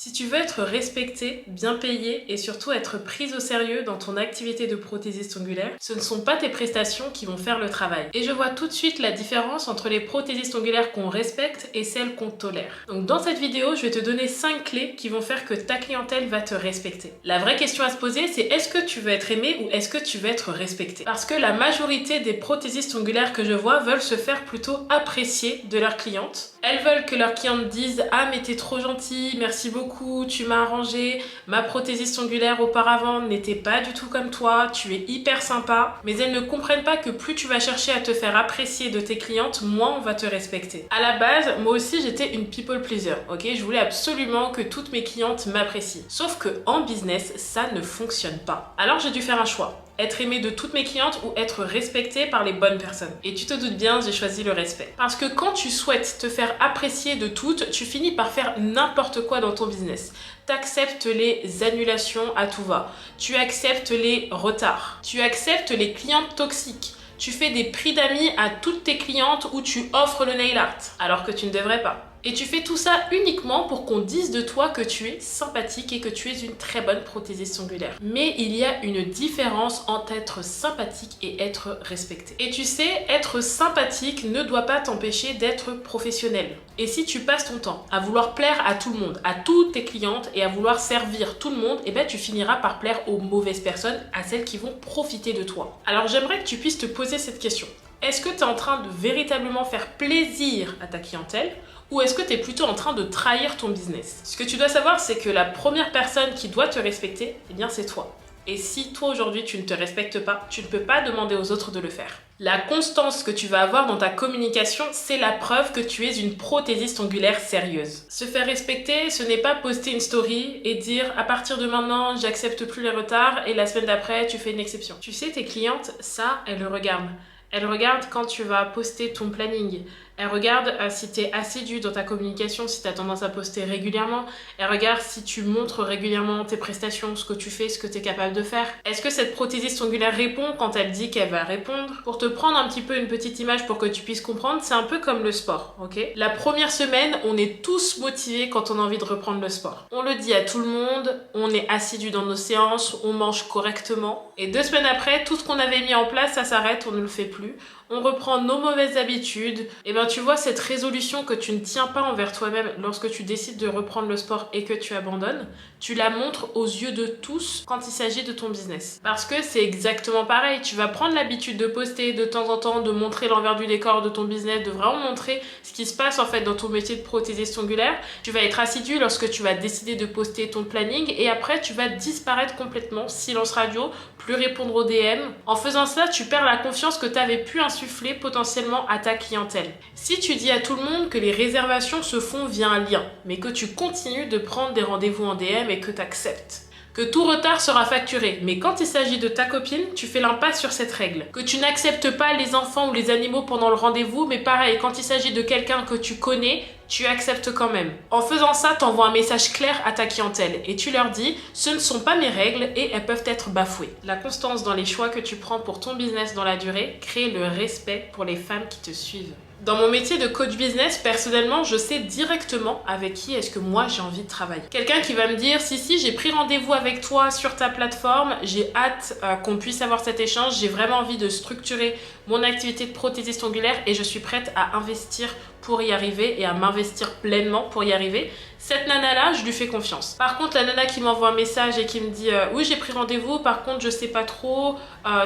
Si tu veux être respecté, bien payé et surtout être prise au sérieux dans ton activité de prothésiste ongulaire, ce ne sont pas tes prestations qui vont faire le travail. Et je vois tout de suite la différence entre les prothésistes ongulaires qu'on respecte et celles qu'on tolère. Donc dans cette vidéo, je vais te donner 5 clés qui vont faire que ta clientèle va te respecter. La vraie question à se poser, c'est est-ce que tu veux être aimé ou est-ce que tu veux être respecté? Parce que la majorité des prothésistes ongulaires que je vois veulent se faire plutôt apprécier de leurs clientes. Elles veulent que leurs clientes disent « Ah mais t'es trop gentil, merci beaucoup, tu m'as arrangé, ma prothésiste ongulaire auparavant n'était pas du tout comme toi, tu es hyper sympa. » Mais elles ne comprennent pas que plus tu vas chercher à te faire apprécier de tes clientes, moins on va te respecter. À la base, moi aussi j'étais une people pleaser, ok? Je voulais absolument que toutes mes clientes m'apprécient. Sauf que en business, ça ne fonctionne pas. Alors j'ai dû faire un choix. Être aimé de toutes mes clientes ou être respecté par les bonnes personnes. Et tu te doutes bien, j'ai choisi le respect. Parce que quand tu souhaites te faire apprécier de toutes, tu finis par faire n'importe quoi dans ton business. Tu acceptes les annulations à tout va. Tu acceptes les retards. Tu acceptes les clientes toxiques. Tu fais des prix d'amis à toutes tes clientes ou tu offres le nail art, alors que tu ne devrais pas. Et tu fais tout ça uniquement pour qu'on dise de toi que tu es sympathique et que tu es une très bonne prothésiste ongulaire. Mais il y a une différence entre être sympathique et être respecté. Et tu sais, être sympathique ne doit pas t'empêcher d'être professionnel. Et si tu passes ton temps à vouloir plaire à tout le monde, à toutes tes clientes et à vouloir servir tout le monde, eh ben tu finiras par plaire aux mauvaises personnes, à celles qui vont profiter de toi. Alors j'aimerais que tu puisses te poser cette question. Est-ce que tu es en train de véritablement faire plaisir à ta clientèle ou est-ce que tu es plutôt en train de trahir ton business? Ce que tu dois savoir, c'est que la première personne qui doit te respecter, eh bien c'est toi. Et si toi aujourd'hui tu ne te respectes pas, tu ne peux pas demander aux autres de le faire. La constance que tu vas avoir dans ta communication, c'est la preuve que tu es une prothésiste ongulaire sérieuse. Se faire respecter, ce n'est pas poster une story et dire à partir de maintenant, j'accepte plus les retards et la semaine d'après, tu fais une exception. Tu sais, tes clientes, ça, elles le regardent. Elle regarde quand tu vas poster ton planning. Elle regarde si tu es assidu dans ta communication, si tu as tendance à poster régulièrement. Elle regarde si tu montres régulièrement tes prestations, ce que tu fais, ce que tu es capable de faire. Est-ce que cette prothésiste ongulaire répond quand elle dit qu'elle va répondre? Pour te prendre un petit peu une petite image pour que tu puisses comprendre, c'est un peu comme le sport, ok? La première semaine, on est tous motivés quand on a envie de reprendre le sport. On le dit à tout le monde, on est assidu dans nos séances, on mange correctement. Et 2 semaines après, tout ce qu'on avait mis en place, ça s'arrête, on ne le fait plus. On reprend nos mauvaises habitudes. Et bien tu vois, cette résolution que tu ne tiens pas envers toi-même lorsque tu décides de reprendre le sport et que tu abandonnes, tu la montres aux yeux de tous quand il s'agit de ton business. Parce que c'est exactement pareil, tu vas prendre l'habitude de poster de temps en temps, de montrer l'envers du décor de ton business, de vraiment montrer ce qui se passe en fait dans ton métier de prothésiste ongulaire. Tu vas être assidu lorsque tu vas décider de poster ton planning et après tu vas disparaître complètement, silence radio, plus répondre aux DM. En faisant ça, tu perds la confiance que tu avais pu insuffler potentiellement à ta clientèle. Si tu dis à tout le monde que les réservations se font via un lien, mais que tu continues de prendre des rendez-vous en DM et que tu acceptes, que tout retard sera facturé, mais quand il s'agit de ta copine, tu fais l'impasse sur cette règle. Que tu n'acceptes pas les enfants ou les animaux pendant le rendez-vous, mais pareil, quand il s'agit de quelqu'un que tu connais, tu acceptes quand même. En faisant ça, tu envoies un message clair à ta clientèle et tu leur dis « ce ne sont pas mes règles et elles peuvent être bafouées ». La constance dans les choix que tu prends pour ton business dans la durée crée le respect pour les femmes qui te suivent. Dans mon métier de coach business, personnellement, je sais directement avec qui est-ce que moi j'ai envie de travailler. Quelqu'un qui va me dire « si, j'ai pris rendez-vous avec toi sur ta plateforme, j'ai hâte qu'on puisse avoir cet échange, j'ai vraiment envie de structurer mon activité de prothésiste ongulaire et je suis prête à investir pour y arriver et à m'investir pleinement pour y arriver ». Cette nana-là, je lui fais confiance. Par contre, la nana qui m'envoie un message et qui me dit « oui, j'ai pris rendez-vous, par contre, je sais pas trop,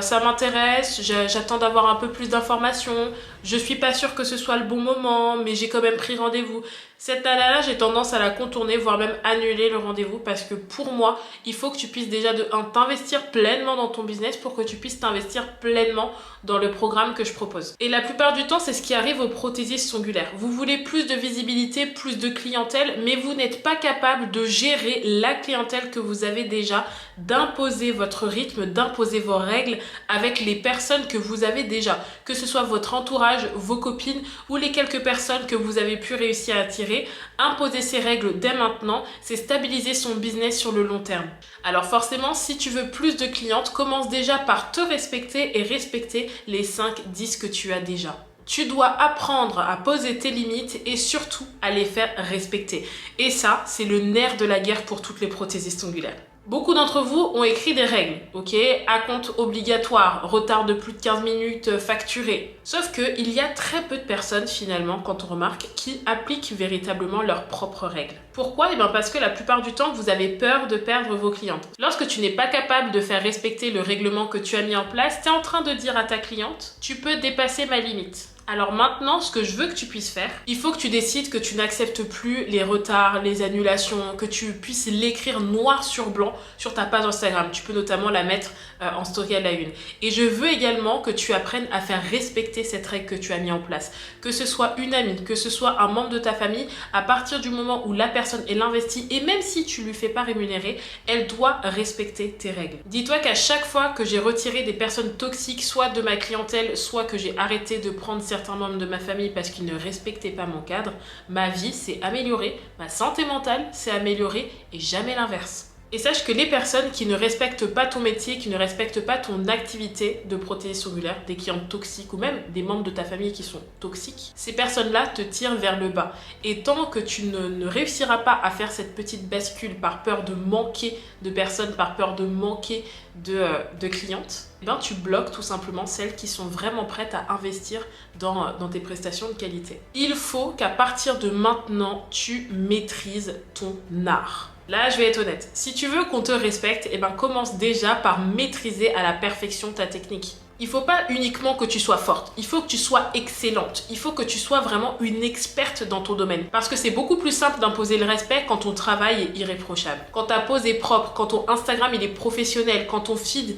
ça m'intéresse, j'attends d'avoir un peu plus d'informations, je suis pas sûre que ce soit le bon moment, mais j'ai quand même pris rendez-vous ». Cette nana-là, j'ai tendance à la contourner, voire même annuler le rendez-vous parce que pour moi, il faut que tu puisses déjà t'investir pleinement dans ton business pour que tu puisses t'investir pleinement dans le programme que je propose. Et la plupart du temps, c'est ce qui arrive aux prothésistes ongulaires. Vous voulez plus de visibilité, plus de clientèle, mais vous n'êtes pas capable de gérer la clientèle que vous avez déjà, d'imposer votre rythme, d'imposer vos règles avec les personnes que vous avez déjà, que ce soit votre entourage, vos copines ou les quelques personnes que vous avez pu réussir à attirer. Imposer ces règles dès maintenant, c'est stabiliser son business sur le long terme. Alors forcément, si tu veux plus de clientes, commence déjà par te respecter et respecter les 5-10 que tu as déjà. Tu dois apprendre à poser tes limites et surtout à les faire respecter. Et ça, c'est le nerf de la guerre pour toutes les prothésistes ongulaires. Beaucoup d'entre vous ont écrit des règles, ok? Acompte obligatoire, retard de plus de 15 minutes facturé. Sauf qu'il y a très peu de personnes finalement, quand on remarque, qui appliquent véritablement leurs propres règles. Pourquoi? Eh bien parce que la plupart du temps, vous avez peur de perdre vos clientes. Lorsque tu n'es pas capable de faire respecter le règlement que tu as mis en place, tu es en train de dire à ta cliente, tu peux dépasser ma limite. Alors maintenant, ce que je veux que tu puisses faire, il faut que tu décides que tu n'acceptes plus les retards, les annulations, que tu puisses l'écrire noir sur blanc sur ta page Instagram. Tu peux notamment la mettre en story à la une. Et je veux également que tu apprennes à faire respecter cette règle que tu as mis en place. Que ce soit une amie, que ce soit un membre de ta famille, à partir du moment où la personne est l'investie, et même si tu lui fais pas rémunérer, elle doit respecter tes règles. Dis-toi qu'à chaque fois que j'ai retiré des personnes toxiques, soit de ma clientèle, soit que j'ai arrêté de prendre certains membres de ma famille parce qu'ils ne respectaient pas mon cadre, ma vie s'est améliorée, ma santé mentale s'est améliorée et jamais l'inverse. Et sache que les personnes qui ne respectent pas ton métier, qui ne respectent pas ton activité de prothésiste ongulaire, des clientes toxiques ou même des membres de ta famille qui sont toxiques, ces personnes-là te tirent vers le bas. Et tant que tu ne réussiras pas à faire cette petite bascule par peur de manquer de personnes, par peur de manquer de clientes, eh ben tu bloques tout simplement celles qui sont vraiment prêtes à investir dans tes prestations de qualité. Il faut qu'à partir de maintenant, tu maîtrises ton art. Là, je vais être honnête. Si tu veux qu'on te respecte, eh ben commence déjà par maîtriser à la perfection ta technique. Il faut pas uniquement que tu sois forte, il faut que tu sois excellente, il faut que tu sois vraiment une experte dans ton domaine. Parce que c'est beaucoup plus simple d'imposer le respect quand ton travail est irréprochable. Quand ta pose est propre, quand ton Instagram il est professionnel, quand ton feed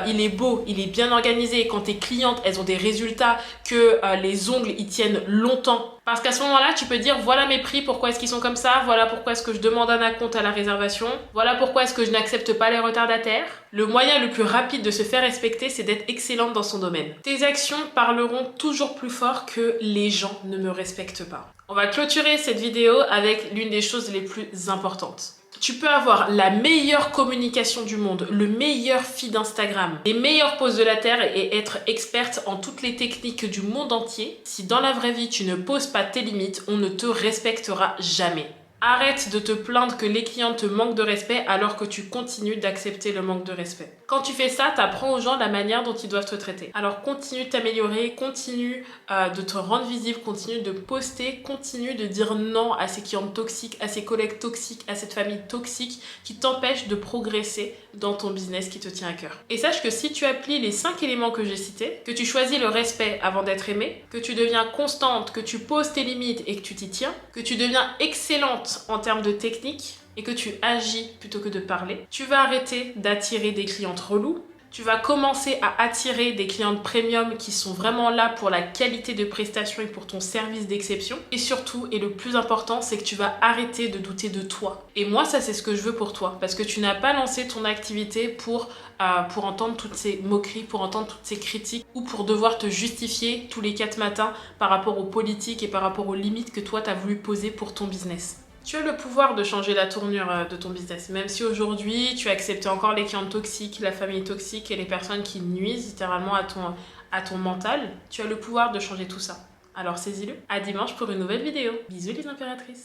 il est beau, il est bien organisé, quand tes clientes elles ont des résultats, que les ongles ils tiennent longtemps. Parce qu'à ce moment-là, tu peux dire voilà mes prix, pourquoi est-ce qu'ils sont comme ça, voilà pourquoi est-ce que je demande un acompte à la réservation, voilà pourquoi est-ce que je n'accepte pas les retardataires. Le moyen le plus rapide de se faire respecter, c'est d'être excellente dans son domaine. Tes actions parleront toujours plus fort que les gens ne me respectent pas. On va clôturer cette vidéo avec l'une des choses les plus importantes. Tu peux avoir la meilleure communication du monde, le meilleur feed Instagram, les meilleures poses de la terre et être experte en toutes les techniques du monde entier. Si dans la vraie vie, tu ne poses pas tes limites, on ne te respectera jamais. Arrête de te plaindre que les clients te manquent de respect alors que tu continues d'accepter le manque de respect. Quand tu fais ça, tu apprends aux gens la manière dont ils doivent te traiter. Alors continue de t'améliorer, continue de te rendre visible, continue de poster, continue de dire non à ces clients toxiques, à ces collègues toxiques, à cette famille toxique qui t'empêche de progresser dans ton business qui te tient à cœur. Et sache que si tu appliques les 5 éléments que j'ai cités, que tu choisis le respect avant d'être aimé, que tu deviens constante, que tu poses tes limites et que tu t'y tiens, que tu deviens excellente en termes de technique et que tu agis plutôt que de parler, tu vas arrêter d'attirer des clientes relous, tu vas commencer à attirer des clientes premium qui sont vraiment là pour la qualité de prestation et pour ton service d'exception. Et surtout, et le plus important, c'est que tu vas arrêter de douter de toi. Et moi, ça c'est ce que je veux pour toi, parce que tu n'as pas lancé ton activité pour entendre toutes ces moqueries, pour entendre toutes ces critiques ou pour devoir te justifier tous les 4 matins par rapport aux politiques et par rapport aux limites que toi, tu as voulu poser pour ton business. Tu as le pouvoir de changer la tournure de ton business, même si aujourd'hui tu acceptes encore les clients toxiques, la famille toxique et les personnes qui nuisent littéralement à ton mental. Tu as le pouvoir de changer tout ça. Alors saisis-le. À dimanche pour une nouvelle vidéo. Bisous les impératrices.